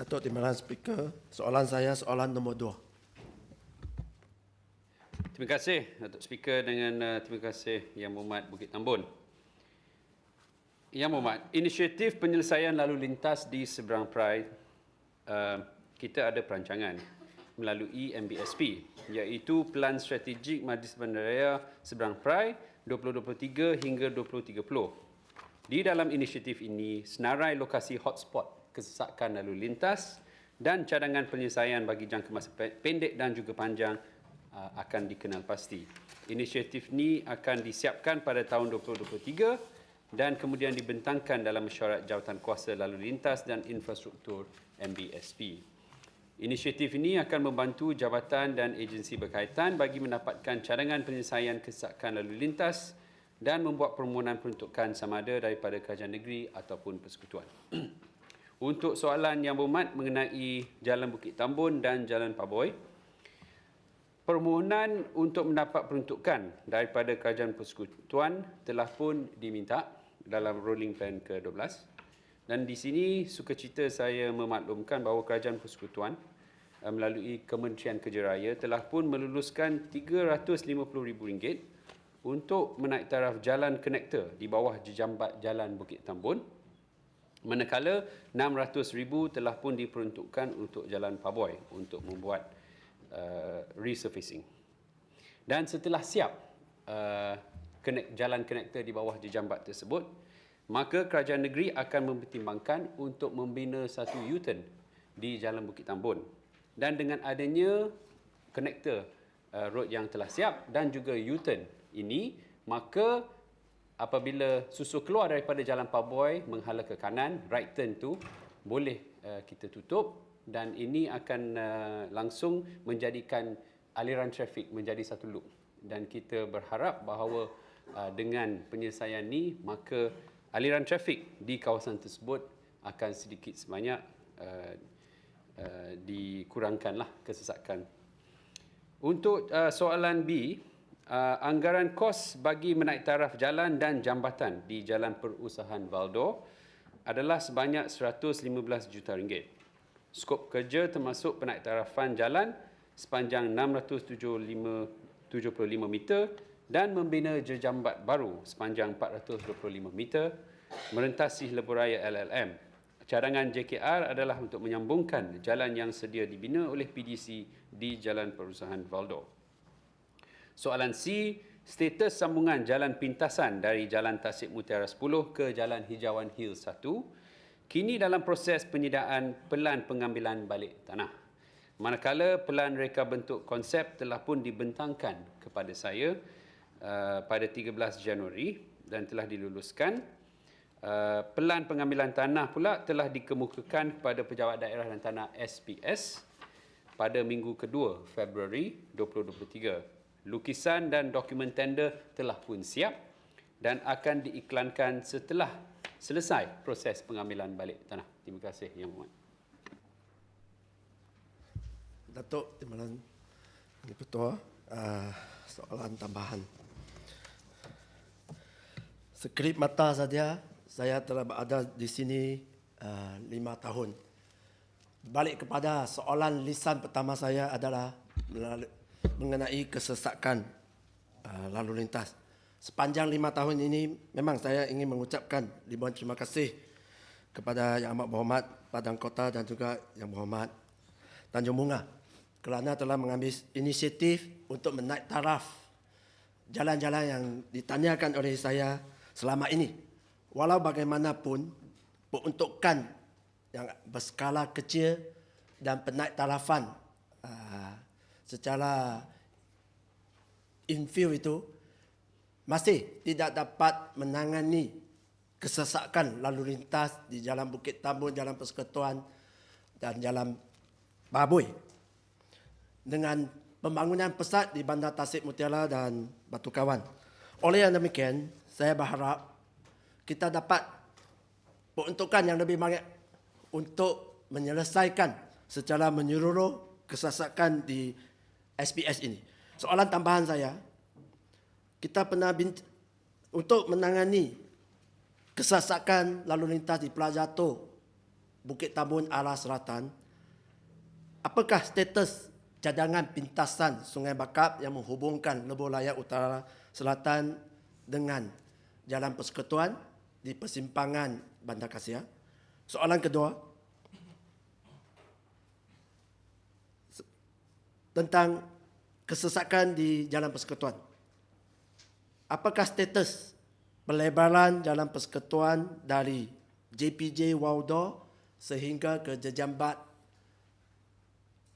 Datuk Timbalan Speaker, soalan saya soalan nombor 2. Terima kasih Datuk Speaker dengan terima kasih Yang Berhormat Bukit Tambun. Yang Berhormat, inisiatif penyelesaian lalu lintas di seberang Perai, kita ada perancangan melalui MBSP, iaitu Pelan Strategik Majlis Bandaraya Seberang Perai 2023 hingga 2030. Di dalam inisiatif ini, senarai lokasi hotspot kesesakan lalu lintas dan cadangan penyelesaian bagi jangka masa pendek dan juga panjang akan dikenal pasti. Inisiatif ini akan disiapkan pada tahun 2023 dan kemudian dibentangkan dalam mesyuarat Jawatankuasa Lalu Lintas dan Infrastruktur MBSP. Inisiatif ini akan membantu jabatan dan agensi berkaitan bagi mendapatkan cadangan penyelesaian kesesakan lalu lintas dan membuat permohonan peruntukan sama ada daripada kerajaan negeri ataupun persekutuan. Untuk soalan Yang Berhormat mengenai Jalan Bukit Tambun dan Jalan Paboy, permohonan untuk mendapat peruntukan daripada kerajaan persekutuan telah pun diminta dalam Rolling Plan ke-12. Dan di sini sukacita saya memaklumkan bahawa kerajaan persekutuan melalui Kementerian Kerja Raya telah pun meluluskan RM350,000 untuk menaik taraf jalan konektor di bawah jejambat Jalan Bukit Tambun, manakala RM600,000 telah pun diperuntukkan untuk Jalan Paboy untuk membuat resurfacing. Dan setelah siap jalan konektor di bawah jejambat tersebut, maka kerajaan negeri akan mempertimbangkan untuk membina satu U-turn di Jalan Bukit Tambun. Dan dengan adanya konektor road yang telah siap dan juga U-turn ini, maka apabila susu keluar daripada Jalan Paboy menghala ke kanan, right turn tu boleh kita tutup, dan ini akan langsung menjadikan aliran trafik menjadi satu loop. Dan kita berharap bahawa dengan penyelesaian ini, maka aliran trafik di kawasan tersebut akan sedikit sebanyak dikurangkanlah kesesakan. Untuk soalan B, anggaran kos bagi menaik taraf jalan dan jambatan di Jalan Perusahaan Valdor adalah sebanyak RM115 juta. Skop kerja termasuk penaiktarafan jalan sepanjang 675 meter dan membina jejambat baru sepanjang 425 meter merentasi lebuhraya LLM. Cadangan JKR adalah untuk menyambungkan jalan yang sedia dibina oleh PDC di Jalan Perusahaan Valdor. Soalan C, status sambungan jalan pintasan dari Jalan Tasik Mutiara 10 ke Jalan Hijauan Hill 1 kini dalam proses penyediaan pelan pengambilan balik tanah. Manakala pelan reka bentuk konsep telah pun dibentangkan kepada saya pada 13 Januari dan telah diluluskan. Pelan pengambilan tanah pula telah dikemukakan kepada Pejabat Daerah dan Tanah SPS pada minggu kedua Februari 2023. Lukisan dan dokumen tender telah pun siap dan akan diiklankan setelah selesai proses pengambilan balik tanah. Terima kasih Yang Berhormat. Datuk Timbalan Ketua, soalan tambahan. Sekelip mata saja, saya telah berada di sini 5 tahun. Balik kepada soalan lisan pertama saya adalah mengenai kesesakan lalu lintas. Sepanjang 5 tahun ini, memang saya ingin mengucapkan ribuan terima kasih kepada Yang Amat Berhormat Padang Kota dan juga Yang Berhormat Tanjung Bunga kerana telah mengambil inisiatif untuk menaik taraf jalan-jalan yang ditanyakan oleh saya selama ini. Walau bagaimanapun, peruntukan yang berskala kecil dan penaik tarafan secara infill itu masih tidak dapat menangani kesesakan lalu lintas di Jalan Bukit Tambun, Jalan Persekutuan dan Jalan Paboy. Dengan pembangunan pesat di Bandar Tasik Mutiara dan Batu Kawan. Oleh yang demikian, saya berharap kita dapat peruntukan yang lebih banyak untuk menyelesaikan secara menyeluruh kesesakan di SPS ini. Soalan tambahan saya, kita pernah untuk menangani kesesakan lalu lintas di Plaza Jatuh Bukit Tambun arah selatan, apakah status cadangan pintasan Sungai Bakap yang menghubungkan Lebuh Layak Utara Selatan dengan Jalan Persekutuan di persimpangan Bandar Kasia? Soalan kedua, tentang kesesakan di Jalan Persekutuan. Apakah status pelebaran Jalan Persekutuan dari JPJ Waudo sehingga ke Jejambat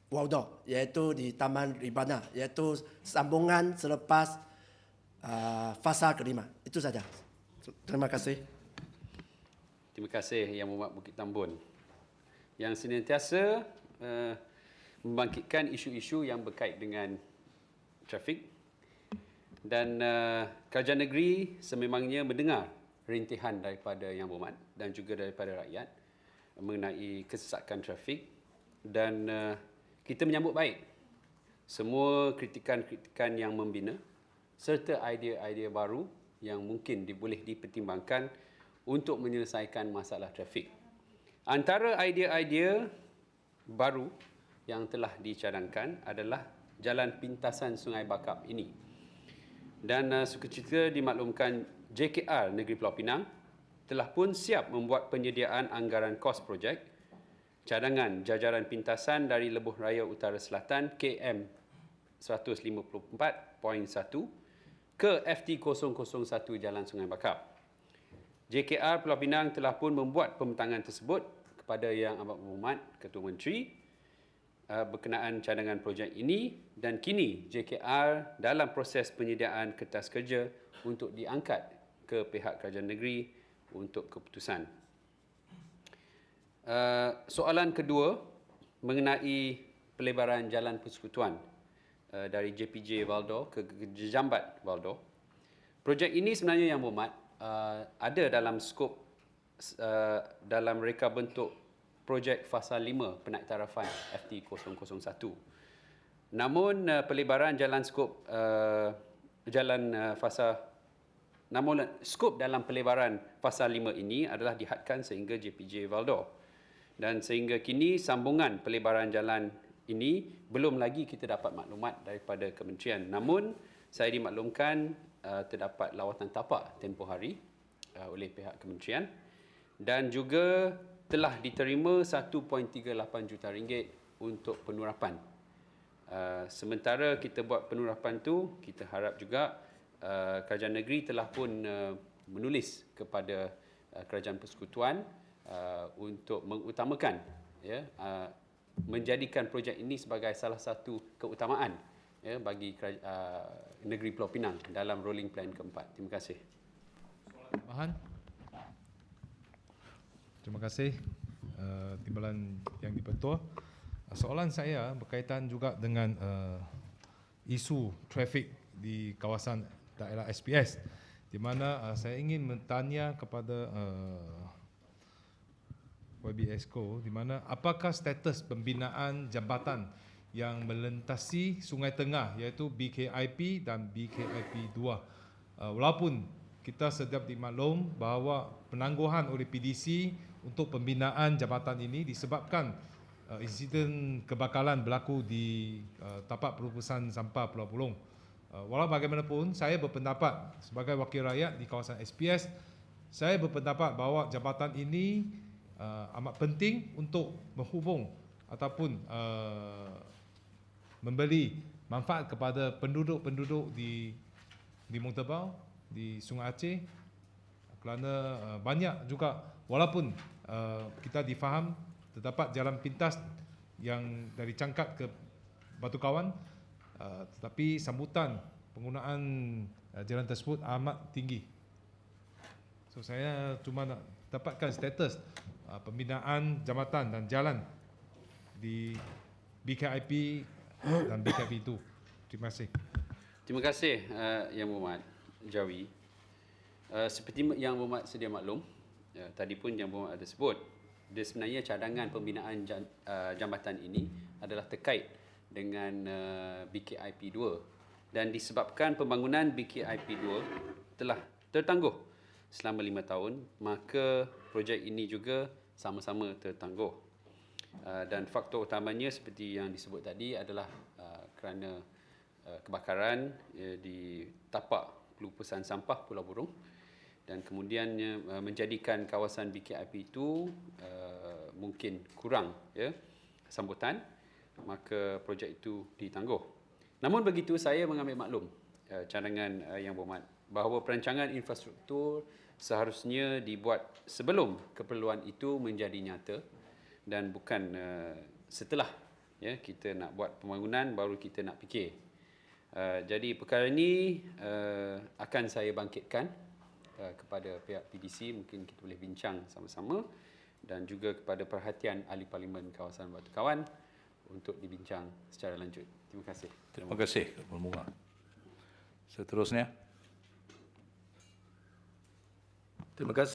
Waudo, iaitu di Taman Ribana, iaitu sambungan selepas fasa kelima. Itu saja. Terima kasih. Terima kasih Yang Berhormat Bukit Tambun yang senantiasa membangkitkan isu-isu yang berkait dengan trafik, dan kerajaan negeri sememangnya mendengar rintihan daripada Yang Berhormat dan juga daripada rakyat mengenai kesesakan trafik, dan kita menyambut baik semua kritikan-kritikan yang membina serta idea-idea baru yang mungkin boleh dipertimbangkan untuk menyelesaikan masalah trafik. Antara idea-idea baru yang telah dicadangkan adalah jalan pintasan Sungai Bakap ini. Dan sukacita dimaklumkan JKR Negeri Pulau Pinang telah pun siap membuat penyediaan anggaran kos projek cadangan jajaran pintasan dari Lebuh Raya Utara Selatan KM 154.1 ke FT001 Jalan Sungai Bakap. JKR Pulau Pinang telah pun membuat pembentangan tersebut kepada Yang Amat Berhormat Ketua Menteri berkenaan cadangan projek ini, dan kini JKR dalam proses penyediaan kertas kerja untuk diangkat ke pihak kerajaan negeri untuk keputusan. Soalan kedua mengenai pelebaran Jalan Persekutuan dari JPJ Valdo ke Jejambat Valdo. Projek ini sebenarnya Yang Berhormat ada dalam skop dalam reka bentuk projek fasa 5 penaiktarafan FT001. Namun pelebaran jalan skop namun skop dalam pelebaran fasa 5 ini adalah dihadkan sehingga JPJ Valdo, dan sehingga kini sambungan pelebaran jalan ini belum lagi kita dapat maklumat daripada kementerian. Namun saya dimaklumkan terdapat lawatan tapak tempoh hari oleh pihak kementerian, dan juga telah diterima 1.38 juta ringgit untuk penurapan. Sementara kita buat penurapan tu, kita harap juga kerajaan negeri telah pun menulis kepada kerajaan persekutuan untuk mengutamakan menjadikan projek ini sebagai salah satu keutamaan bagi negeri Pulau Pinang dalam rolling plan keempat. Terima kasih. Tambahan. Terima kasih timbalan yang dipertua. Soalan saya berkaitan juga dengan isu trafik di kawasan daerah SPS, di mana saya ingin bertanya kepada YB Exco, di mana apakah status pembinaan jambatan yang melintasi Sungai Tengah, iaitu BKIP dan BKIP 2. Walaupun kita sedap dimaklum bahawa penangguhan oleh PDC untuk pembinaan jambatan ini disebabkan insiden kebakaran berlaku di tapak perubusan sampah Pulau Pulong. Walau bagaimanapun, saya berpendapat sebagai wakil rakyat di kawasan SPS, saya berpendapat bahawa jambatan ini amat penting untuk menghubung ataupun memberi manfaat kepada penduduk-penduduk di Montabau, di Sungai Aceh, kerana banyak juga, walaupun kita difaham terdapat jalan pintas yang dari Cangkat ke Batu Kawan, tetapi sambutan penggunaan jalan tersebut amat tinggi. So saya cuma nak dapatkan status pembinaan jambatan dan jalan di BKIP dan BKIP itu. Terima kasih. Terima kasih Yang Berhormat Jawi. Seperti Yang Berhormat sedia maklum, tadi pun Yang Berhormat ada sebut, dia sebenarnya cadangan pembinaan jambatan ini adalah terkait dengan BKIP 2, dan disebabkan pembangunan BKIP 2 telah tertangguh selama 5 tahun, maka projek ini juga sama-sama tertangguh. Dan faktor utamanya seperti yang disebut tadi adalah kerana kebakaran di tapak pelupusan sampah Pulau Burung, dan kemudiannya menjadikan kawasan BKIP itu mungkin kurang sambutan, maka projek itu ditangguh. Namun begitu, saya mengambil maklum cadangan Yang Berhormat bahawa perancangan infrastruktur seharusnya dibuat sebelum keperluan itu menjadi nyata dan bukan setelah kita nak buat pembangunan baru kita nak fikir. Jadi perkara ini akan saya bangkitkan kepada pihak PDC, mungkin kita boleh bincang sama-sama, dan juga kepada perhatian ahli parlimen kawasan Batu Kawan untuk dibincang secara lanjut. Terima kasih. Terima kasih, Kepala Bunga. Seterusnya. Terima kasih.